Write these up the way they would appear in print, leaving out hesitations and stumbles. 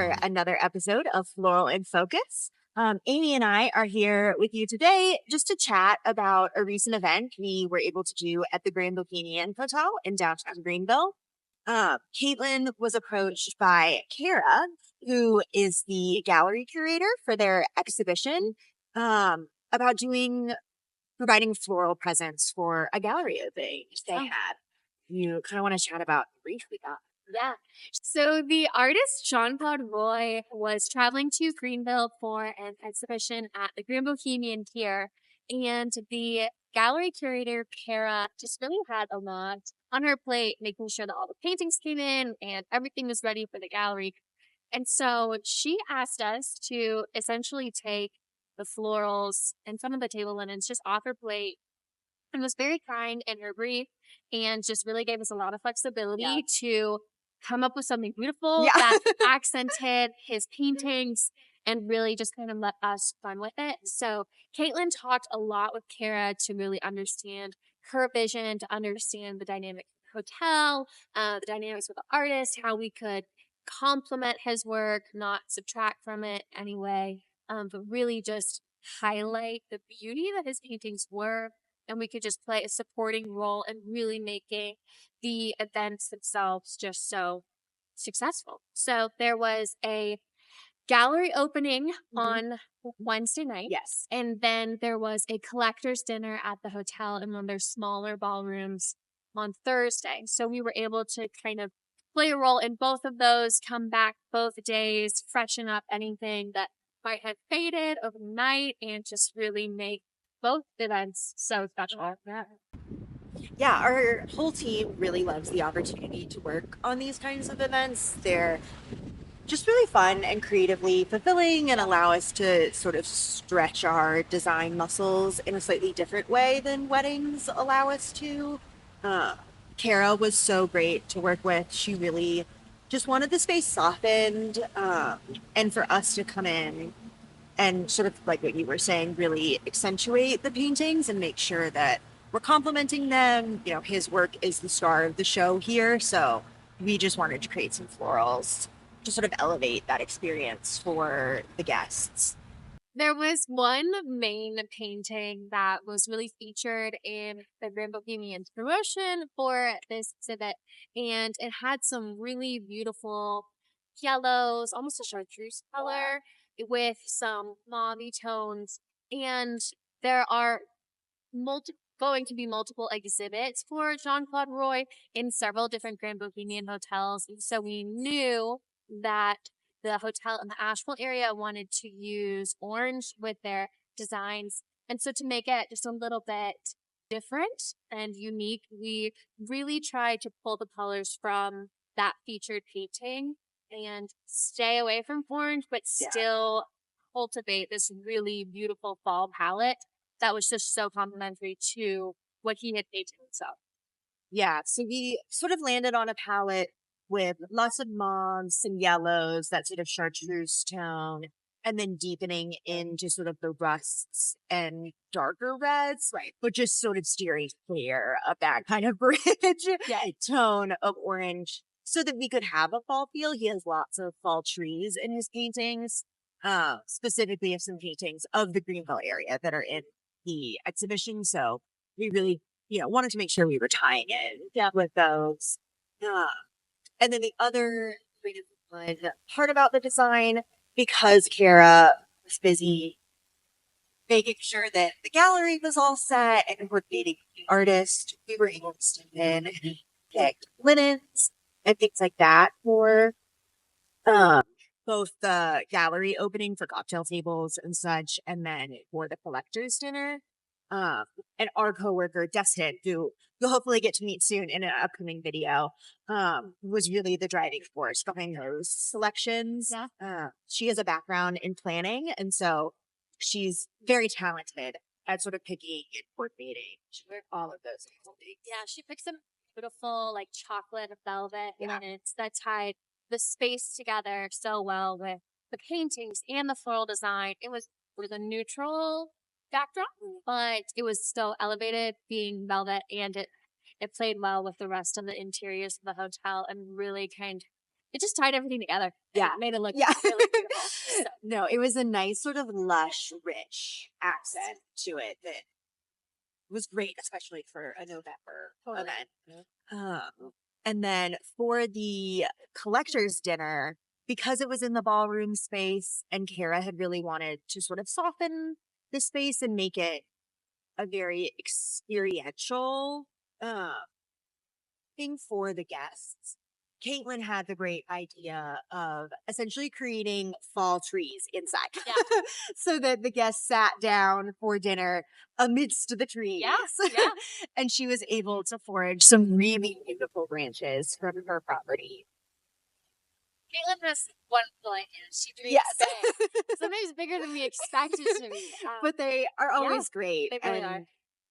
for another episode of Floral in Focus. Amy and I are here with you today just to chat about a recent event we were able to do at the Grand Bohemian Hotel in downtown Greenville. Katelyn was approached by Kara, who is the gallery curator for their exhibition, about providing floral presents for a gallery opening they had. You kind of want to chat about briefly that. Yeah. So the artist Jean Claude Roy was traveling to Greenville for an exhibition at the Grand Bohemian here, and the gallery curator Kara just really had a lot on her plate, making sure that all the paintings came in and everything was ready for the gallery. And so she asked us to essentially take the florals and some of the table linens just off her plate, and was very kind in her brief and just really gave us a lot of flexibility to come up with something beautiful that accented his paintings and really just kind of let us fun with it. So Katelyn talked a lot with Kara to really understand her vision, to understand the dynamic hotel, the dynamics with the artist, how we could complement his work, not subtract from it anyway, but really just highlight the beauty that his paintings were. And we could just play a supporting role in really making the events themselves just so successful. So there was a gallery opening on Wednesday night. Yes. And then there was a collector's dinner at the hotel in one of their smaller ballrooms on Thursday. So we were able to kind of play a role in both of those, come back both days, freshen up anything that might have faded overnight, and just really make both events so special. Yeah, our whole team really loves the opportunity to work on these kinds of events. They're just really fun and creatively fulfilling and allow us to sort of stretch our design muscles in a slightly different way than weddings allow us to. Kara was so great to work with. She really just wanted the space softened, and for us to come in and sort of like what you were saying, really accentuate the paintings and make sure that we're complimenting them. You know, his work is the star of the show here, so we just wanted to create some florals to sort of elevate that experience for the guests. There was one main painting that was really featured in the Grand Bohemian's promotion for this exhibit, and it had some really beautiful yellows, almost a chartreuse color, with some mauvey tones. And there are going to be multiple exhibits for Jean Claude Roy in several different Grand Bohemian hotels. And so we knew that the hotel in the Asheville area wanted to use orange with their designs. And so to make it just a little bit different and unique, we really tried to pull the colors from that featured painting and stay away from orange, but still cultivate this really beautiful fall palette that was just so complimentary to what he had painted himself. Yeah, so we sort of landed on a palette with lots of mauves and yellows, that sort of chartreuse tone, and then deepening into sort of the rusts and darker reds, but just sort of steering clear of that kind of bridge tone of orange so that we could have a fall feel. He has lots of fall trees in his paintings, specifically of some paintings of the Greenville area that are in the exhibition. So we really, wanted to make sure we were tying in with those. And then the other really fun part about the design, because Kara was busy making sure that the gallery was all set and coordinating with the artist, we were able to step in and pick linens and things like that for both the gallery opening for cocktail tables and such, and then for the collector's dinner. And our coworker, Destin, who you'll hopefully get to meet soon in an upcoming video, was really the driving force behind those selections. She has a background in planning, and so she's very talented at sort of picking and coordinating all of those things. Yeah, she picked some beautiful, like chocolate velvet linens that tied the space together so well with the paintings and the floral design. It was a neutral backdrop, but it was still elevated being velvet, and it played well with the rest of the interiors of the hotel and really it just tied everything together. Yeah. It made it look Yeah. really beautiful. So, No, it was a nice sort of lush, rich accent to it that was great, especially for a November totally. event. And then for the collector's dinner, because it was in the ballroom space and Kara had really wanted to sort of soften the space and make it a very experiential uh, thing for the guests, Katelyn had the great idea of essentially creating fall trees inside. Yeah. So that the guests sat down for dinner amidst the trees. Yeah, yeah. And she was able to forage some really beautiful branches from her property. Caitlin has wonderful ideas. She dreams Yes. big. Sometimes bigger than we expected to be. But they are always great. They really and are.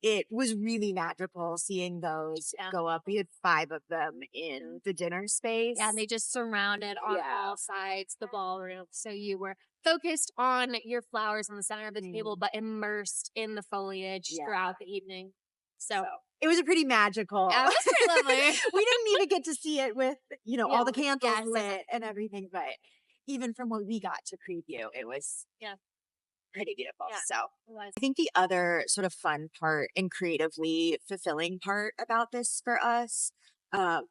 It was really magical seeing those go up. We had 5 of them in the dinner space. Yeah, and they just surrounded on all sides the ballroom. So you were focused on your flowers in the center of the table, but immersed in the foliage throughout the evening. So it was a pretty magical. Yeah, it was pretty lovely. We didn't even get to see it with, all the candles lit and everything, but even from what we got to preview, it was pretty beautiful. Yeah, so I think the other sort of fun part and creatively fulfilling part about this for us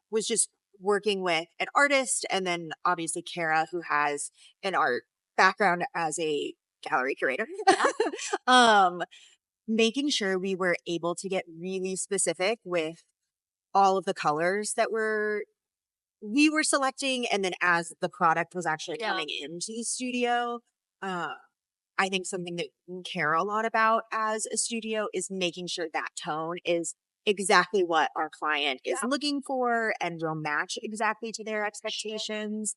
was just working with an artist, and then obviously Kara, who has an art background as a gallery curator. Making sure we were able to get really specific with all of the colors that we were selecting, and then as the product was actually coming into the studio, I think something that we care a lot about as a studio is making sure that tone is exactly what our client is looking for and will match exactly to their expectations.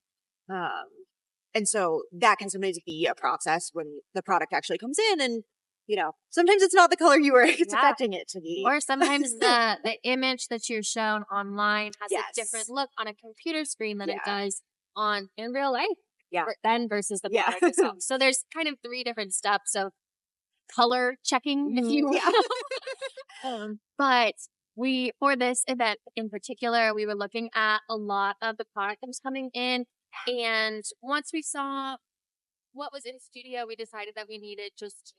And so that can sometimes be a process when the product actually comes in, and sometimes it's not the color you were expecting it to be. Or sometimes the image that you're shown online has a different look on a computer screen than it does in real life. Then versus the product itself. So there's kind of 3 different steps of color checking, if you will. But for this event in particular, we were looking at a lot of the product that was coming in. And once we saw what was in studio, we decided that we needed just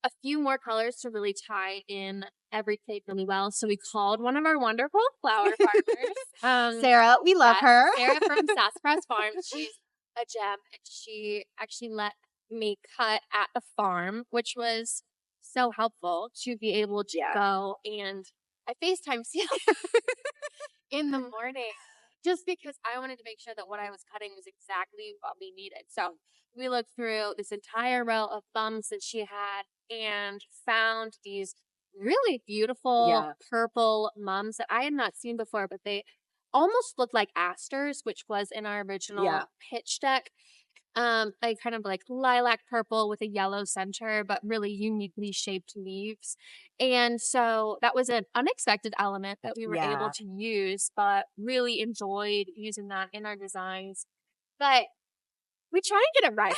a few more colors to really tie in everything really well. So we called one of our wonderful flower partners. Sarah, we love her. Sarah from Sassafras Farms. She's a gem, and she actually let me cut at the farm, which was so helpful to be able to go, and I FaceTime Celia in the morning just because I wanted to make sure that what I was cutting was exactly what we needed. So we looked through this entire row of thumbs that she had and found these really beautiful purple mums that I had not seen before, but they almost looked like asters, which was in our original pitch deck. Like kind of like lilac purple with a yellow center, but really uniquely shaped leaves. And so that was an unexpected element that we were able to use, but really enjoyed using that in our designs. But we try and get it right.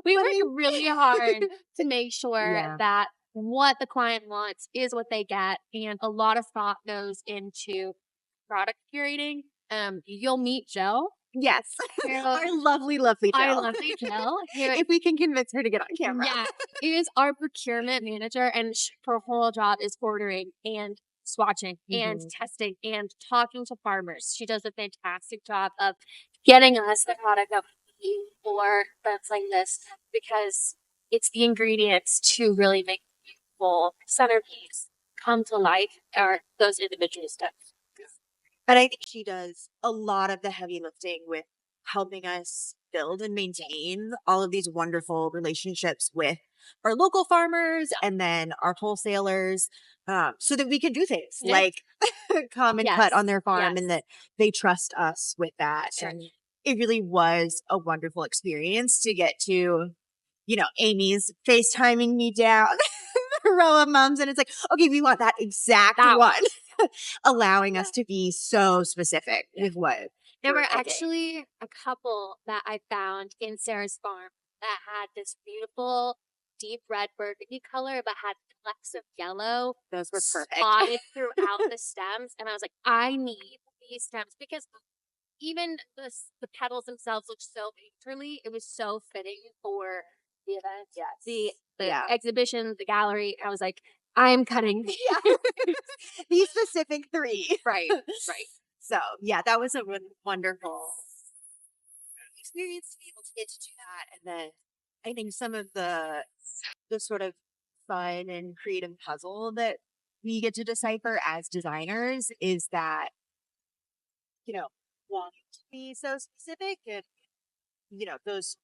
We work really hard to make sure that what the client wants is what they get. And a lot of thought goes into product curating. You'll meet Jill. Yes. Our lovely, lovely Jill. Our lovely Jill. If we can convince her to get on camera. Yeah. Is our procurement manager, and her whole job is ordering and swatching and testing and talking to farmers. She does a fantastic job of getting us the product that we need for events like this, because it's the ingredients to really make the beautiful centerpiece come to life, or those individual steps. And I think she does a lot of the heavy lifting with helping us build and maintain all of these wonderful relationships with our local farmers and then our wholesalers, so that we can do things like come and cut on their farm, and that they trust us with that. And it really was a wonderful experience to get to, Amy's FaceTiming me down a row of mums, and it's like, okay, we want that exact one. Allowing us to be so specific with what there were actually a couple that I found in Sarah's farm that had this beautiful deep red burgundy color, but had flecks of yellow. Those were perfect. Spotted throughout the stems, and I was like, I need these stems, because even the petals themselves looked so painterly. It was so fitting for the event. Yes. The exhibition, the gallery. I was like, I'm cutting these. These specific 3. Right. So yeah, that was a wonderful experience to be able to get to do that. And then I think some of the sort of fun and creative puzzle that we get to decipher as designers is that, wanting to be so specific and, those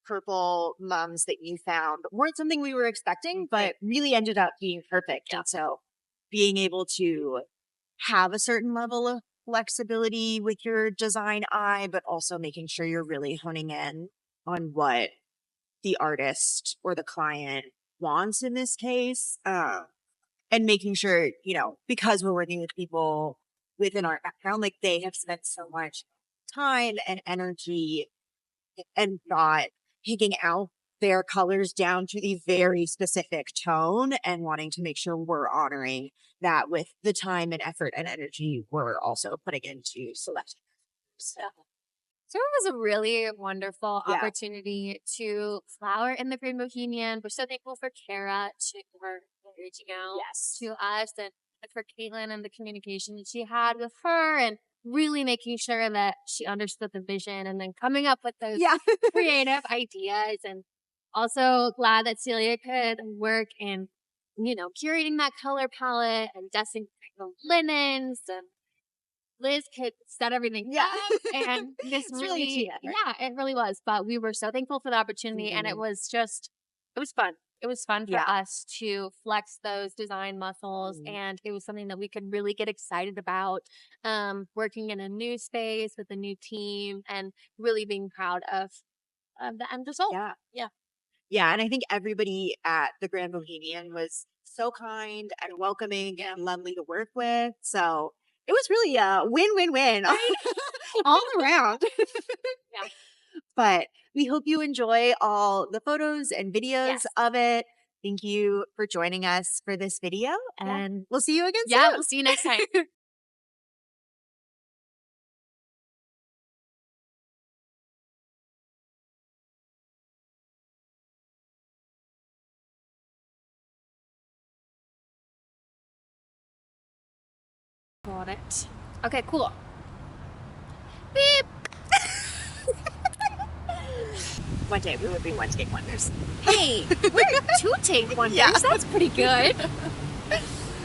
purple mums that you found weren't something we were expecting, but really ended up being perfect. Yeah. And so being able to have a certain level of flexibility with your design eye, but also making sure you're really honing in on what the artist or the client wants in this case. And making sure, because we're working with people within our background, like they have spent so much time and energy and thought picking out their colors down to the very specific tone and wanting to make sure we're honoring that with the time and effort and energy we're also putting into selecting. So it was a really wonderful opportunity to flower in the Grand Bohemian. We're so thankful for Kara for reaching out to us and for Katelyn and the communication that she had with her and really making sure that she understood the vision and then coming up with those creative ideas. And also glad that Celia could work in, curating that color palette and dusting the linens, and Liz could set everything up, and this really, it really was. But we were so thankful for the opportunity, and it was fun. It was fun for us to flex those design muscles, and it was something that we could really get excited about. Working in a new space with a new team, and really being proud of the end result. Yeah, and I think everybody at the Grand Bohemian was so kind and welcoming and lovely to work with. So it was really a win-win-win all around. But we hope you enjoy all the photos and videos of it. Thank you for joining us for this video, and we'll see you again soon. Yeah, we'll see you next time. Got it. Okay, cool. Beep. One day we would be one-take wonders. Hey, we're two-take wonders. Yeah. That's pretty good.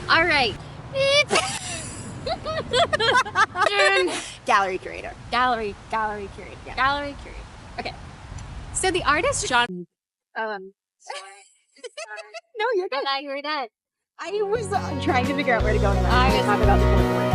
All right. Beep. Gallery curator. Gallery curator. Yeah. Gallery curator. Okay. So the artist Jean. No, you're good. I heard that. I was trying to figure out where to go. And I was talking about the fourth one.